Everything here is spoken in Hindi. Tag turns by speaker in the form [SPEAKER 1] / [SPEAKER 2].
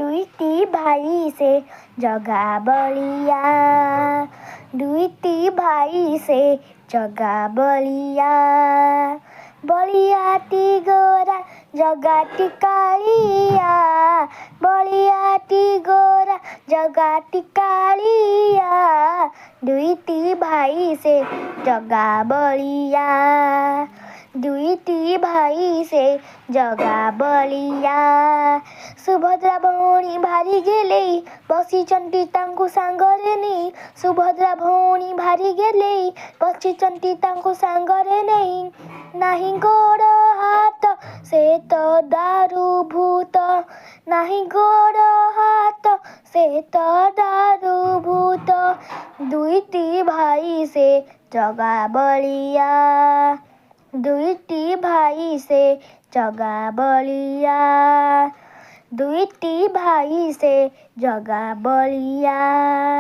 [SPEAKER 1] दुईटी भाई से जगा बलिया, दुईटी भाई से जगा बलिया। बलियाटी गोरा जगाटी कालिया, बलियाटी गोरा जगाटी कालिया। दुईटी भाई से जगा बलिया, दुईटी भाई से जगा बलिया। सुभद्रा भौणी भारी गेले बसिचंती तांकु सांगरे नहीं, सुभद्रा भौणी भारी गेले बसिचंती तांकु सांगरे नहीं। नाही गोड़ हाथ से तो दारू भूत, नाही गोड़ हाथ से तो दारू भूत। दुईटी भाई से जगा बलिया, दुईटी भाई से जगा बलिया, दुईटी भाई से जगा बलिया।